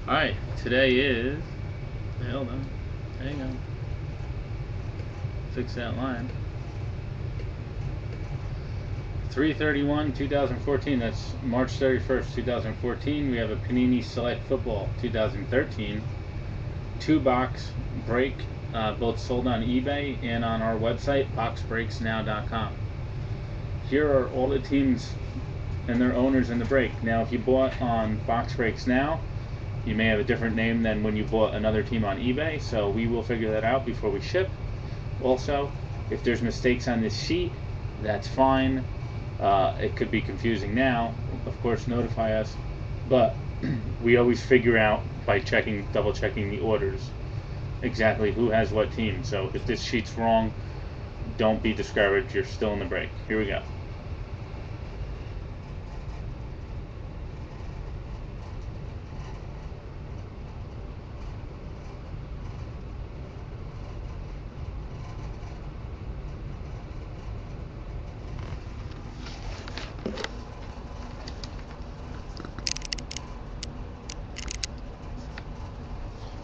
Alright, today is, hold on, hang on, fix that line, 3/31/2014, that's March 31st, 2014. We have a Panini Select Football 2013, 2-box break, both sold on eBay and on our website, BoxBreaksNow.com. Here are all the teams and their owners in the break. Now, if you bought on Box Breaks Now, you may have a different name than when you bought another team on eBay, so we will figure that out before we ship. Also, if there's mistakes on this sheet, that's fine. It could be confusing now. Of course, notify us, but we always figure out by double checking the orders, exactly who has what team. So if this sheet's wrong, don't be discouraged. You're still in the break. Here we go.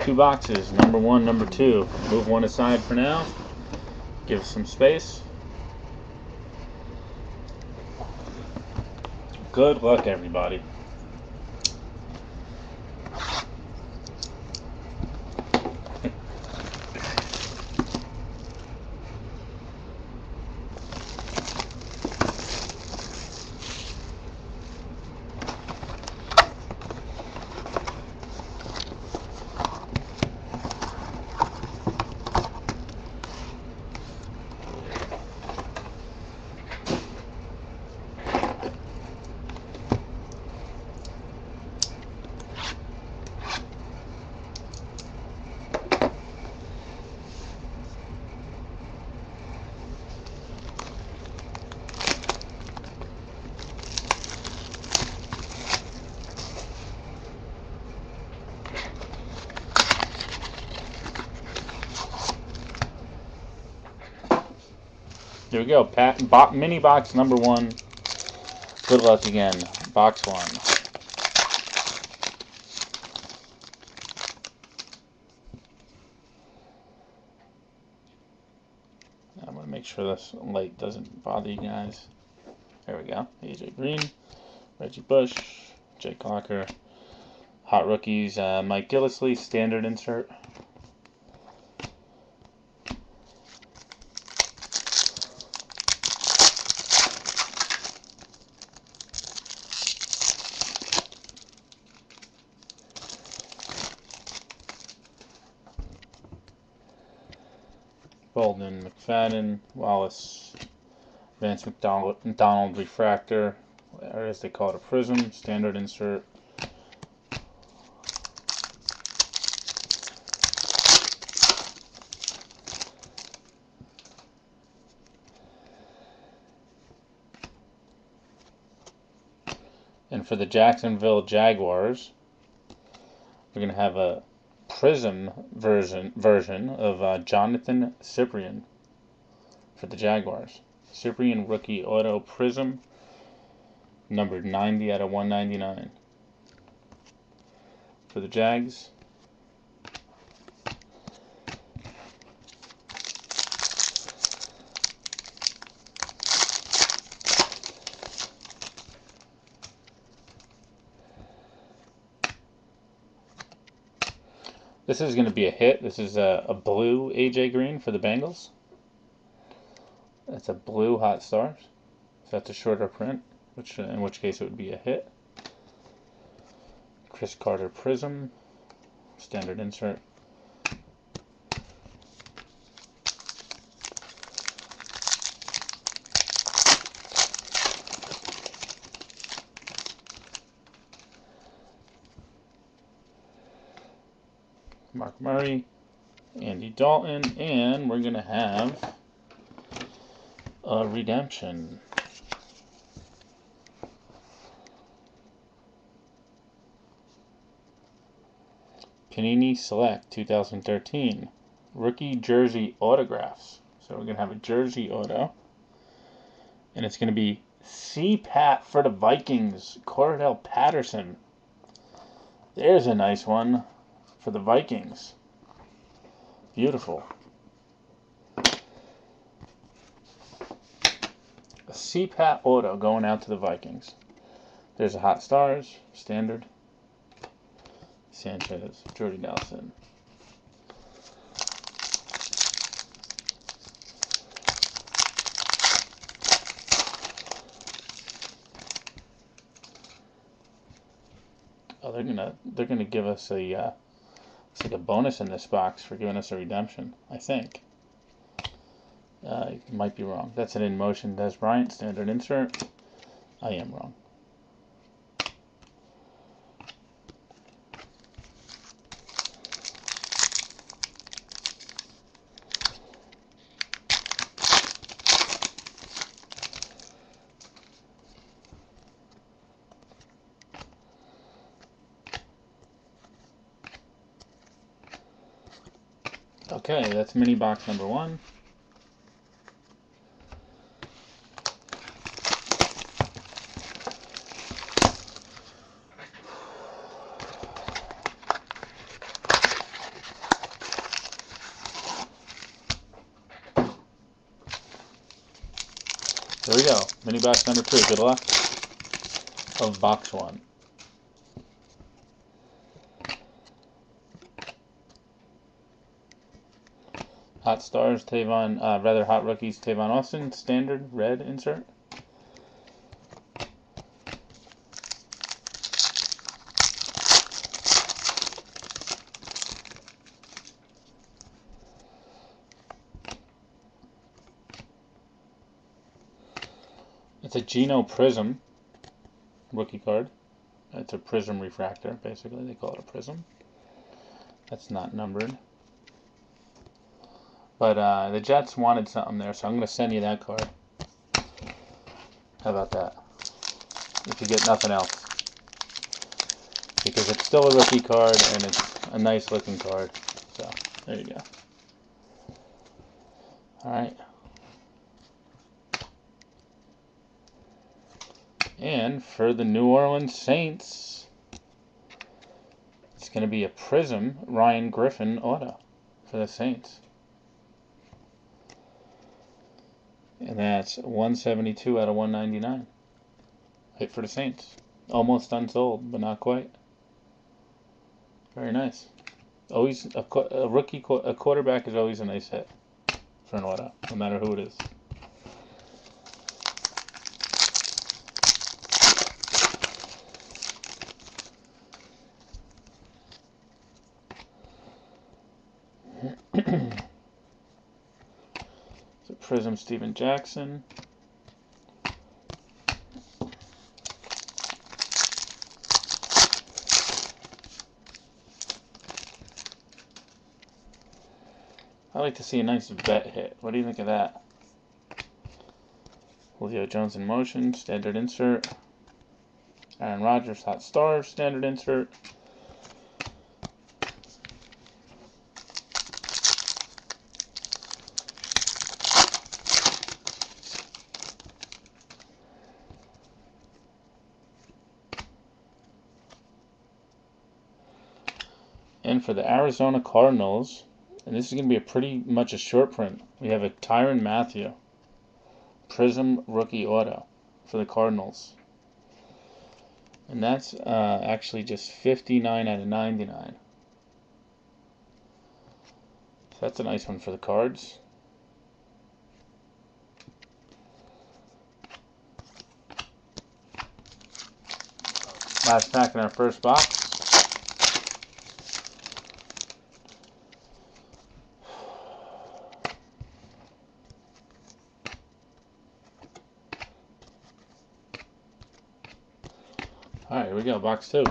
Two boxes, number one, number two. Move one aside for now. Give some space. Good luck, everybody. There we go. Mini box number one. Good luck again. Box one. I'm going to make sure this light doesn't bother you guys. There we go. AJ Green, Reggie Bush, Jay Cocker, Hot Rookies, Mike Gillisley, standard insert. Bolden, McFadden, Wallace, Vance McDonald refractor, or as they call it, a prism, standard insert. And for the Jacksonville Jaguars, we're going to have a prism version of Jonathan Cyprien for the Jaguars. Cyprien rookie auto prism, numbered 90/199 for the Jags. This is going to be a hit. This is a blue AJ Green for the Bengals. That's a blue Hot Stars. So that's a shorter print, in which case it would be a hit. Chris Carter Prism, standard insert. Mark Murray, Andy Dalton, and we're going to have a redemption. Panini Select 2013 rookie jersey autographs. So we're going to have a jersey auto, and it's going to be C-Pat for the Vikings, Cordell Patterson. There's a nice one for the Vikings. Beautiful. A CPAT auto going out to the Vikings. There's a Hot Stars, standard. Sanchez, Jordy Nelson. Oh, they're gonna give us a it's like a bonus in this box for giving us a redemption, I think. You might be wrong. That's an in motion Des Bryant standard insert. I am wrong. Okay, that's mini box number 1. There we go. Mini box number 2. Good luck. Of box 1. Hot Stars, Tavon, Hot Rookies, Tavon Austin, standard, red insert. It's a Geno Prism rookie card. It's a Prism refractor, basically. They call it a Prism. That's not numbered. But the Jets wanted something there, so I'm going to send you that card. How about that? If you get nothing else. Because it's still a rookie card, and it's a nice looking card. So, there you go. Alright. And for the New Orleans Saints, it's going to be a Prism Ryan Griffin auto for the Saints. And that's 172 out of 199. Hit for the Saints. Almost unsold, but not quite. Very nice. Always a quarterback is always a nice hit for an auto, no matter who it is. So Prism Steven Jackson. I like to see a nice vet hit. What do you think of that? Julio Jones in motion, standard insert. Aaron Rodgers, Hot Stars, standard insert. And for the Arizona Cardinals, and this is going to be a pretty much a short print, we have a Tyrann Mathieu Prism rookie auto for the Cardinals. And that's actually just 59 out of 99. So that's a nice one for the Cards. Last pack in our first box. Alright, here we go, box 2.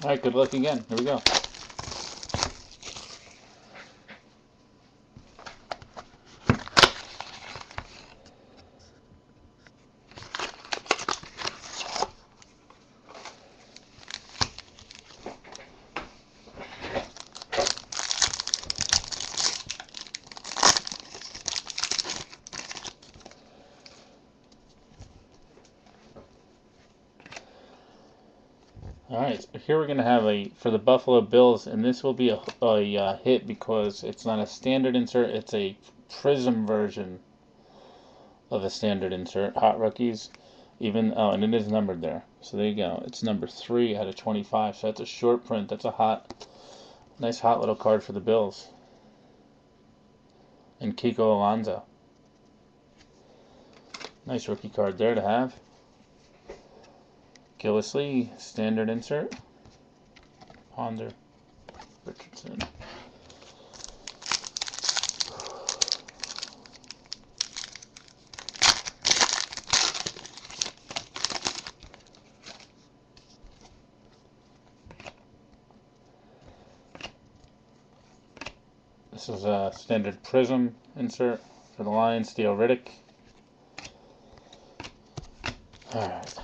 Alright, good luck again. Here we go. Alright, so here we're going to have for the Buffalo Bills, and this will be a hit because it's not a standard insert, it's a prism version of a standard insert. Hot Rookies, and it is numbered there. So there you go. It's number 3 out of 25, so that's a short print. That's a nice hot little card for the Bills. And Kiko Alonso. Nice rookie card there to have. Gillisley, standard insert. Ponder, Richardson. This is a standard prism insert for the Lions, Theo Riddick. Alright,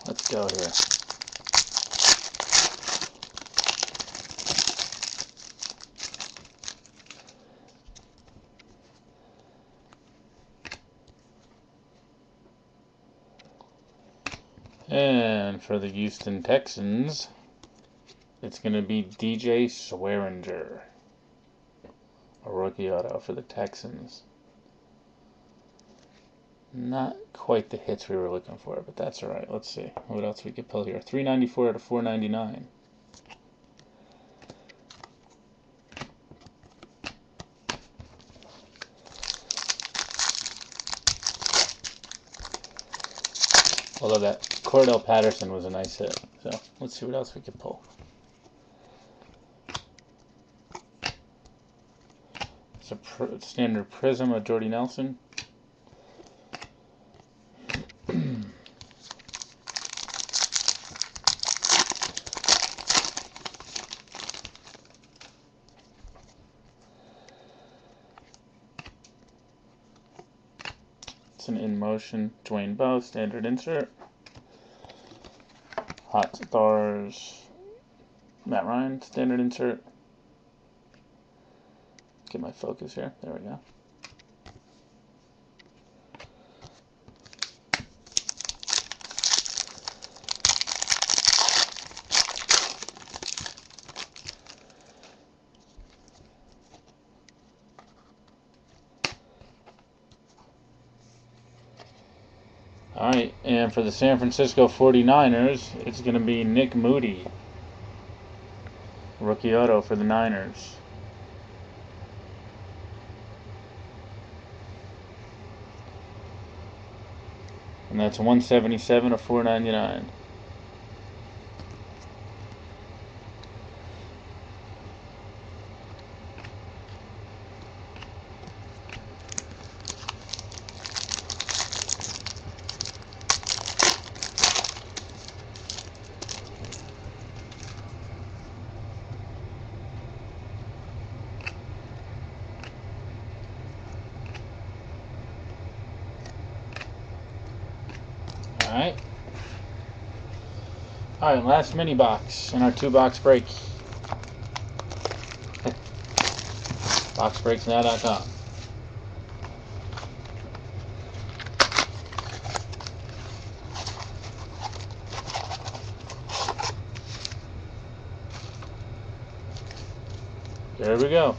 let's go here. And for the Houston Texans, it's going to be DJ Swearinger. A rookie auto for the Texans. Not quite the hits we were looking for, but that's alright. Let's see what else we could pull here. 394 out of 499. Although that Cordell Patterson was a nice hit. So let's see what else we could pull. It's a standard prism of Jordy Nelson. It's an in motion Dwayne Bowe, standard insert. Hot Stars Matt Ryan, standard insert. Get my focus here. There we go. Alright, and for the San Francisco 49ers, it's going to be Nick Moody. Rookie auto for the Niners. And that's 177 of 499. Alright, last mini box in our 2-box break. BoxBreaksNow.com. There we go.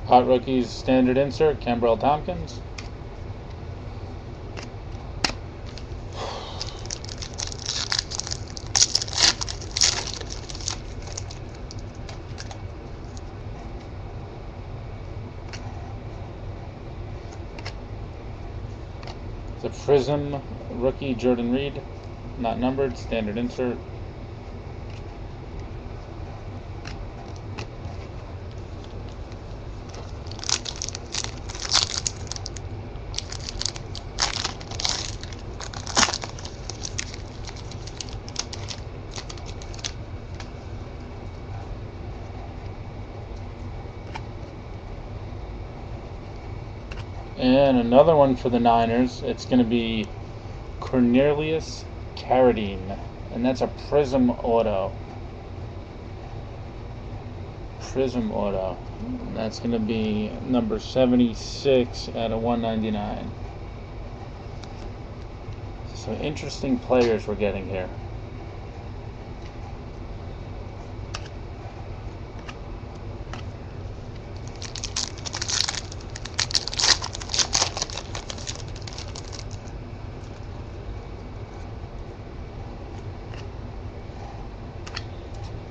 Hot Rookies standard insert, Cambrell Tompkins. The Prism rookie, Jordan Reed. not numbered, standard insert. And another one for the Niners. It's going to be Cornelius Carradine, and that's a Prism Auto. Prism Auto. And that's going to be number 76 out of 199. So interesting players we're getting here.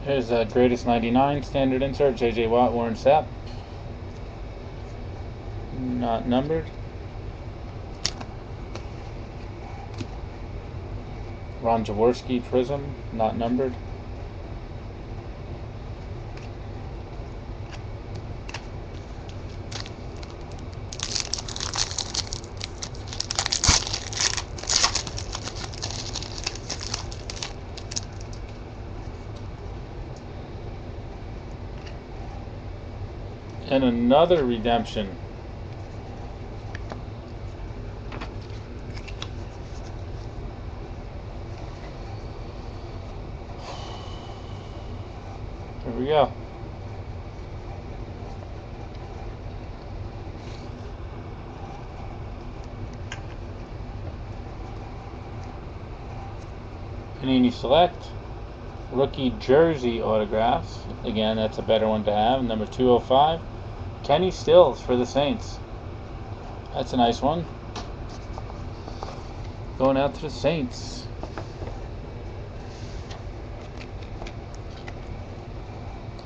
Here's the greatest 99 standard insert, J.J. Watt, Warren Sapp. Not numbered. Ron Jaworski Prism, not numbered. And another redemption. Here we go. Panini Select. Rookie jersey autographs. Again, that's a better one to have. Number 205. Kenny Stills for the Saints. That's a nice one. Going out to the Saints.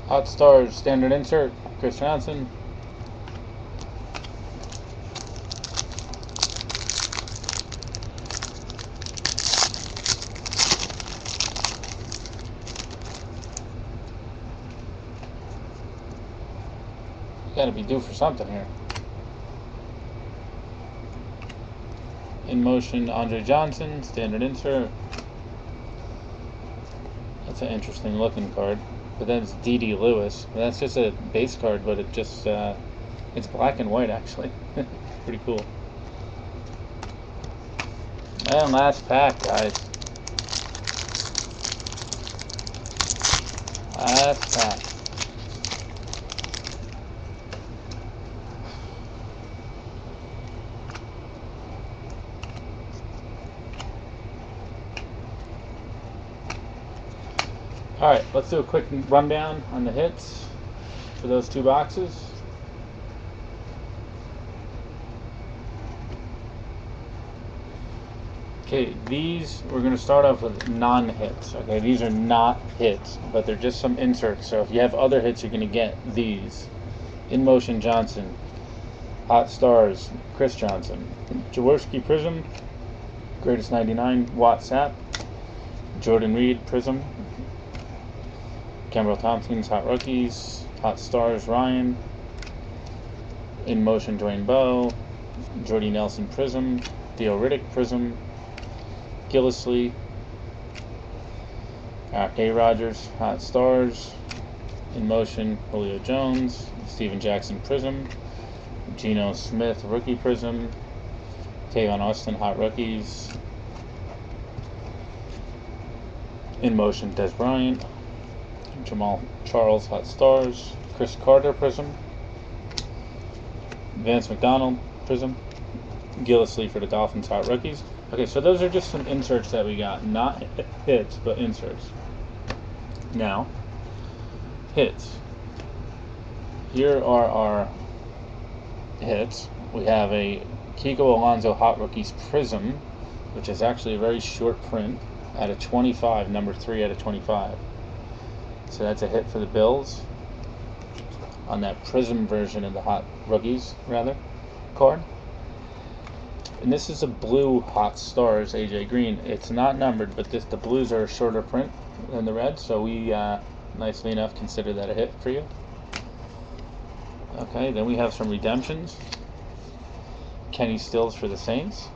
Hot Stars standard insert, Chris Johnson. Got to be due for something here. In motion, Andre Johnson, standard insert. That's an interesting looking card. But then it's D.D. Lewis. That's just a base card, but it just it's black and white actually. Pretty cool. And last pack, guys. Last pack. Alright, let's do a quick rundown on the hits for those two boxes. Okay, these, we're going to start off with non-hits. Okay, these are not hits, but they're just some inserts. So if you have other hits, you're going to get these. In Motion Johnson, Hot Stars, Chris Johnson, Jaworski Prism, Greatest 99, Watt Sapp, Jordan Reed Prism, Campbell Thompson's Hot Rookies, Hot Stars Ryan, In Motion Dwayne Bowe, Jordy Nelson Prism, Theo Riddick Prism, Gillisley, A. Rogers Hot Stars, In Motion Julio Jones, Steven Jackson Prism, Geno Smith Rookie Prism, Tavon Austin Hot Rookies, In Motion Des Bryant, Jamal Charles Hot Stars, Chris Carter Prism, Vance McDonald Prism, Gillisley for the Dolphins Hot Rookies. Okay, so those are just some inserts that we got. Not hits, but inserts. Now, hits. Here are our hits. We have a Kiko Alonso Hot Rookies Prism, which is actually a very short print, out of 25, number 3 out of 25. So that's a hit for the Bills on that Prism version of the Hot Rookies, rather, card. And this is a blue Hot Stars AJ Green. It's not numbered, but the blues are a shorter print than the red, so we nicely enough consider that a hit for you. Okay, then we have some redemptions. Kenny Stills for the Saints,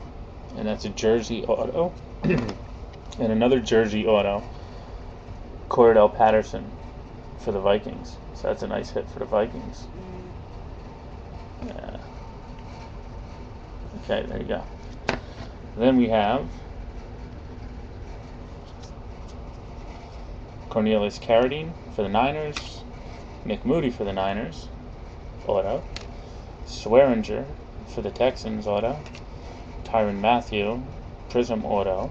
and that's a jersey auto. And another jersey auto, Cordell Patterson for the Vikings. So that's a nice hit for the Vikings. Yeah. Okay, there you go. Then we have Cornelius Carradine for the Niners, Nick Moody for the Niners, auto, Swearinger for the Texans, auto, Tyrann Mathieu, Prism auto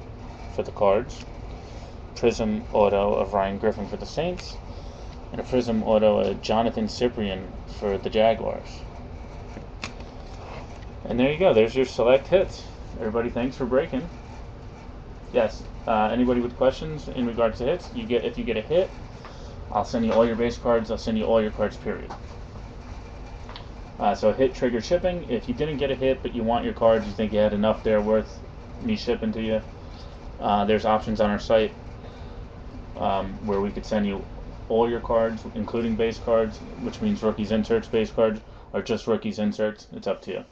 for the Cards, Prism auto of Ryan Griffin for the Saints, and a Prism auto of Jonathan Cyprien for the Jaguars. And there you go. There's your select hits. Everybody, thanks for breaking. Yes. Anybody with questions in regards to hits? If you get a hit, I'll send you all your base cards. I'll send you all your cards. Period. So hit trigger shipping. If you didn't get a hit but you want your cards, you think you had enough there worth me shipping to you, there's options on our site where we could send you all your cards, including base cards, which means rookies inserts base cards, or just rookies inserts. It's up to you.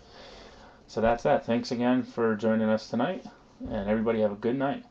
So that's that. Thanks again for joining us tonight, and everybody have a good night.